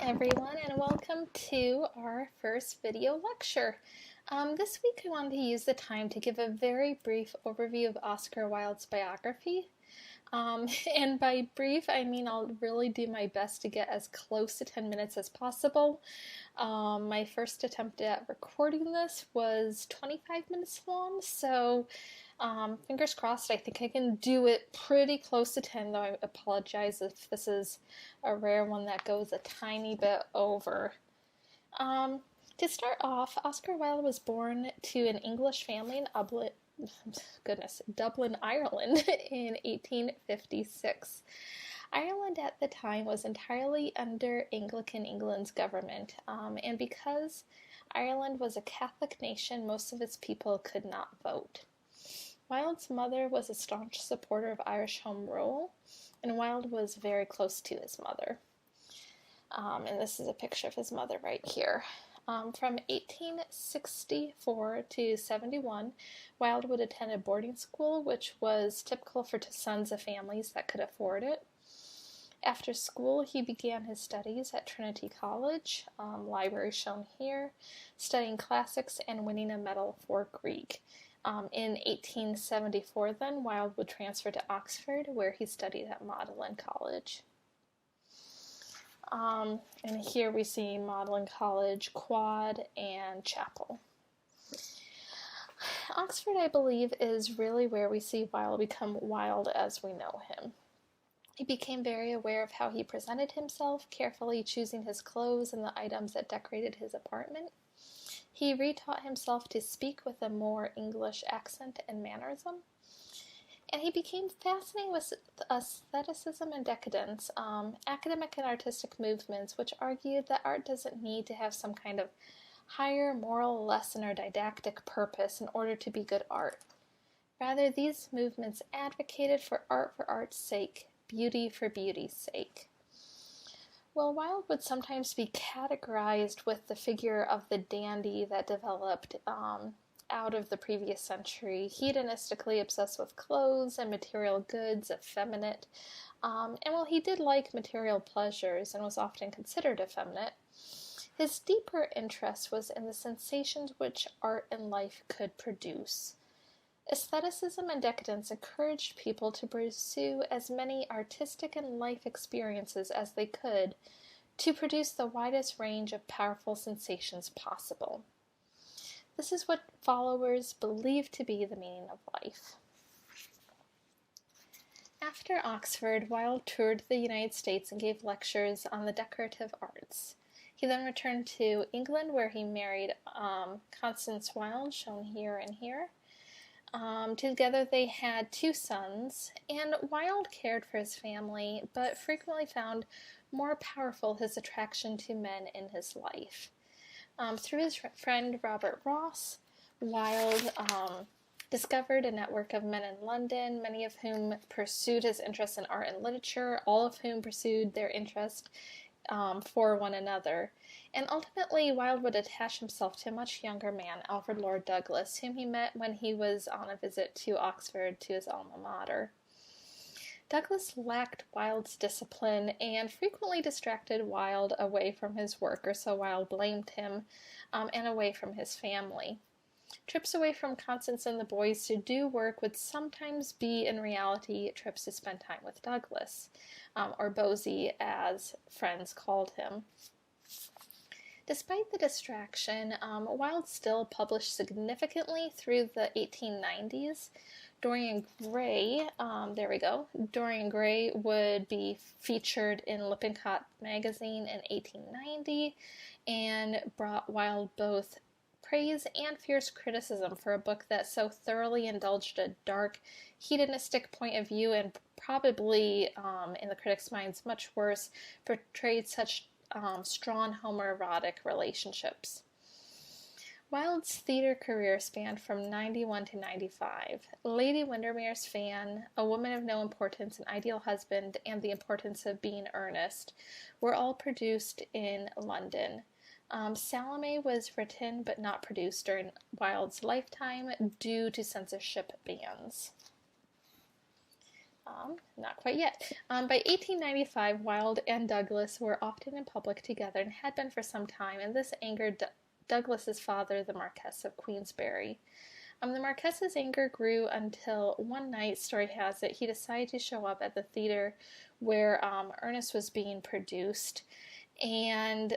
everyone, and welcome to our first video lecture. This week I wanted to use the time to give a very brief overview of Oscar Wilde's biography. And by brief, I mean I'll really do my best to get as close to 10 minutes as possible. My first attempt at recording this was 25 minutes long, so fingers crossed. I think I can do it pretty close to 10, though I apologize if this is a rare one that goes a tiny bit over. To start off, Oscar Wilde was born to an English family in Dublin, Ireland in 1856. Ireland at the time was entirely under Anglican England's government, and because Ireland was a Catholic nation, most of its people could not vote. Wilde's mother was a staunch supporter of Irish Home Rule, and Wilde was very close to his mother. And this is a picture of his mother right here. From 1864 to 71, Wilde would attend a boarding school, which was typical for sons of families that could afford it. After school, he began his studies at Trinity College, library shown here, studying classics and winning a medal for Greek. In 1874, then, Wilde would transfer to Oxford, where he studied at Magdalen College. And here we see Magdalen College, quad, and chapel. Oxford, I believe, is really where we see Wilde become Wilde as we know him. He became very aware of how he presented himself, carefully choosing his clothes and the items that decorated his apartment. He retaught himself to speak with a more English accent and mannerism. And he became fascinated with aestheticism and decadence, academic and artistic movements, which argued that art doesn't need to have some kind of higher moral lesson or didactic purpose in order to be good art. Rather, these movements advocated for art's sake, beauty for beauty's sake. Well, Wilde would sometimes be categorized with the figure of the dandy that developed out of the previous century, hedonistically obsessed with clothes and material goods, effeminate. And while he did like material pleasures and was often considered effeminate, his deeper interest was in the sensations which art and life could produce. Aestheticism and decadence encouraged people to pursue as many artistic and life experiences as they could to produce the widest range of powerful sensations possible. This is what followers believe to be the meaning of life. After Oxford, Wilde toured the United States and gave lectures on the decorative arts. He then returned to England, where he married Constance Wilde, shown here and here. Together they had 2 sons, and Wilde cared for his family, but frequently found more powerful his attraction to men in his life. Through his friend Robert Ross, Wilde discovered a network of men in London, many of whom pursued his interest in art and literature, all of whom pursued their interest for one another. And ultimately, Wilde would attach himself to a much younger man, Alfred Lord Douglas, whom he met when he was on a visit to Oxford to his alma mater. Douglas lacked Wilde's discipline and frequently distracted Wilde away from his work, or so Wilde blamed him, and away from his family. Trips away from Constance and the boys to do work would sometimes be, in reality, trips to spend time with Douglas, or Bosie, as friends called him. Despite the distraction, Wilde still published significantly through the 1890s. Dorian Gray would be featured in Lippincott magazine in 1890 and brought Wilde both praise and fierce criticism for a book that so thoroughly indulged a dark, hedonistic point of view and probably, in the critics' minds, much worse, portrayed such strong homoerotic relationships. Wilde's theater career spanned from 91 to 95. Lady Windermere's Fan, A Woman of No Importance, An Ideal Husband, and The Importance of Being Earnest were all produced in London. Salome was written but not produced during Wilde's lifetime due to censorship bans. Not quite yet. By 1895, Wilde and Douglas were often in public together and had been for some time, and this angered Douglas's father, the Marquess of Queensberry. The Marquess's anger grew until one night, story has it, he decided to show up at the theater where Ernest was being produced, and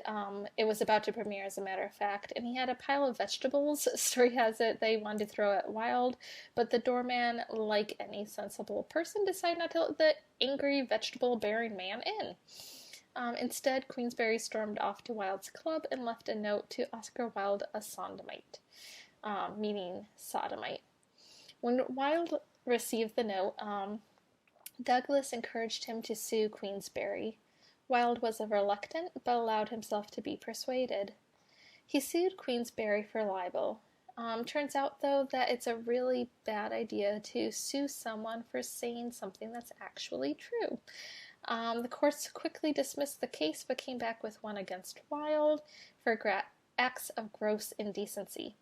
it was about to premiere, as a matter of fact, and he had a pile of vegetables, story has it, they wanted to throw at Wilde, but the doorman, like any sensible person, decided not to let the angry vegetable-bearing man in. Instead, Queensberry stormed off to Wilde's club and left a note to Oscar Wilde, a sodomite, meaning sodomite. When Wilde received the note, Douglas encouraged him to sue Queensberry. Wilde was reluctant, but allowed himself to be persuaded. He sued Queensberry for libel. Turns out, though, that it's a really bad idea to sue someone for saying something that's actually true. The courts quickly dismissed the case, but came back with one against Wilde for acts of gross indecency.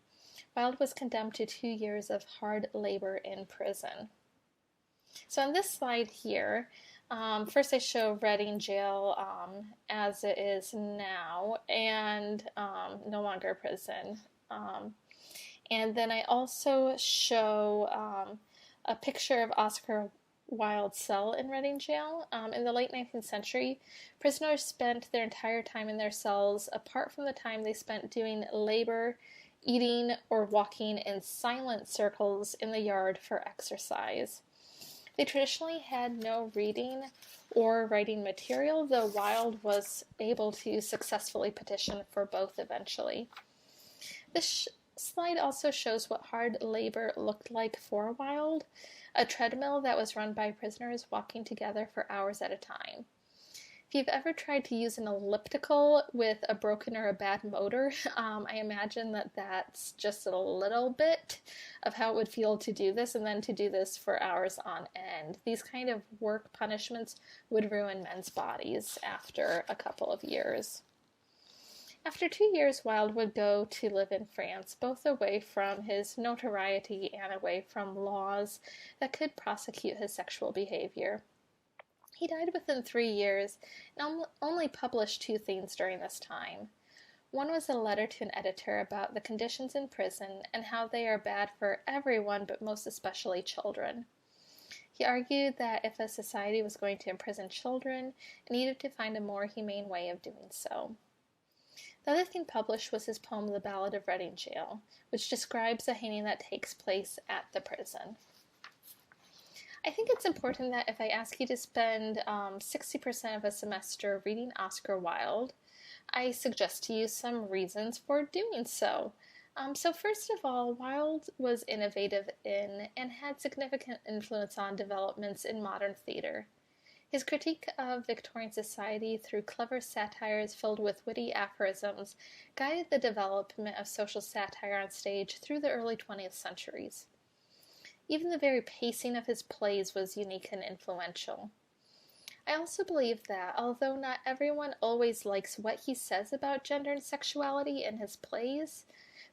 Wilde was condemned to 2 years of hard labor in prison. So on this slide here, first I show Reading Jail as it is now, and no longer a prison. And then I also show a picture of Oscar Wilde's cell in Reading Jail. In the late 19th century, prisoners spent their entire time in their cells, apart from the time they spent doing labor, eating, or walking in silent circles in the yard for exercise. They traditionally had no reading or writing material, though Wilde was able to successfully petition for both eventually. This slide also shows what hard labor looked like for Wilde, a treadmill that was run by prisoners walking together for hours at a time. If you've ever tried to use an elliptical with a broken or a bad motor, I imagine that that's just a little bit of how it would feel to do this, and then to do this for hours on end. These kind of work punishments would ruin men's bodies after a couple of years. After 2 years, Wilde would go to live in France, both away from his notoriety and away from laws that could prosecute his sexual behavior. He died within 3 years and only published 2 things during this time. One was a letter to an editor about the conditions in prison and how they are bad for everyone, but most especially children. He argued that if a society was going to imprison children, it needed to find a more humane way of doing so. The other thing published was his poem, The Ballad of Reading Jail, which describes a hanging that takes place at the prison. I think it's important that if I ask you to spend 60% of a semester reading Oscar Wilde, I suggest to you some reasons for doing so. So first of all, Wilde was innovative in and had significant influence on developments in modern theater. His critique of Victorian society through clever satires filled with witty aphorisms guided the development of social satire on stage through the early 20th centuries. Even the very pacing of his plays was unique and influential. I also believe that, although not everyone always likes what he says about gender and sexuality in his plays,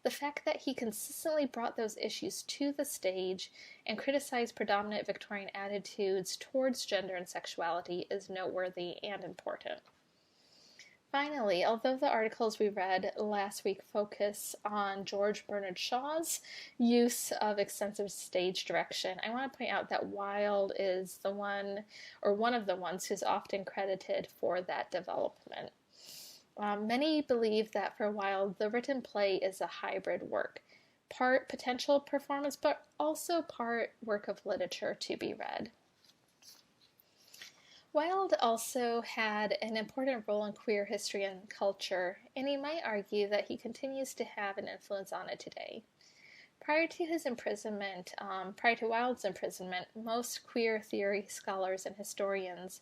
the fact that he consistently brought those issues to the stage and criticized predominant Victorian attitudes towards gender and sexuality is noteworthy and important. Finally, although the articles we read last week focus on George Bernard Shaw's use of extensive stage direction, I want to point out that Wilde is the one, or one of the ones, who's often credited for that development. Many believe that for Wilde, the written play is a hybrid work, part potential performance, but also part work of literature to be read. Wilde also had an important role in queer history and culture, and you might argue that he continues to have an influence on it today. Prior to Wilde's imprisonment, most queer theory scholars and historians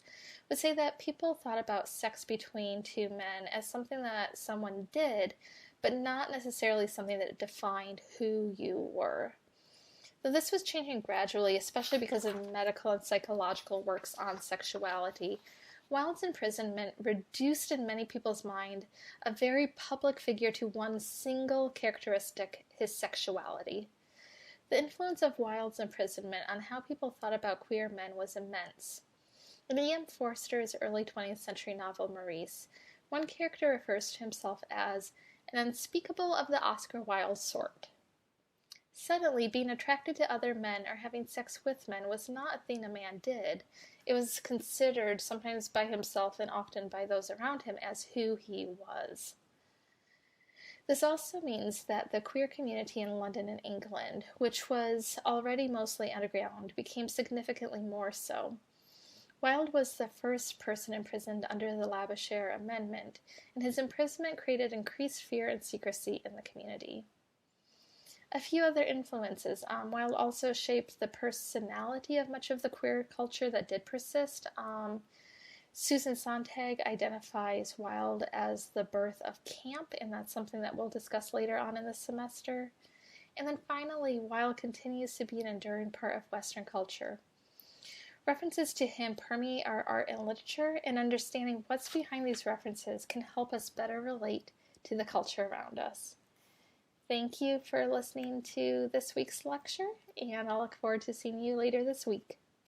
would say that people thought about sex between two men as something that someone did, but not necessarily something that defined who you were. Though this was changing gradually, especially because of medical and psychological works on sexuality, Wilde's imprisonment reduced in many people's mind a very public figure to one single characteristic, his sexuality. The influence of Wilde's imprisonment on how people thought about queer men was immense. In E.M. Forster's early 20th century novel Maurice, one character refers to himself as an unspeakable of the Oscar Wilde sort. Suddenly, being attracted to other men or having sex with men was not a thing a man did. It was considered, sometimes by himself and often by those around him, as who he was. This also means that the queer community in London and England, which was already mostly underground, became significantly more so. Wilde was the first person imprisoned under the Labouchere Amendment, and his imprisonment created increased fear and secrecy in the community. A few other influences. Wilde also shaped the personality of much of the queer culture that did persist. Susan Sontag identifies Wilde as the birth of camp, and that's something that we'll discuss later on in this semester. And then finally, Wilde continues to be an enduring part of Western culture. References to him permeate our art and literature, and understanding what's behind these references can help us better relate to the culture around us. Thank you for listening to this week's lecture, and I'll look forward to seeing you later this week.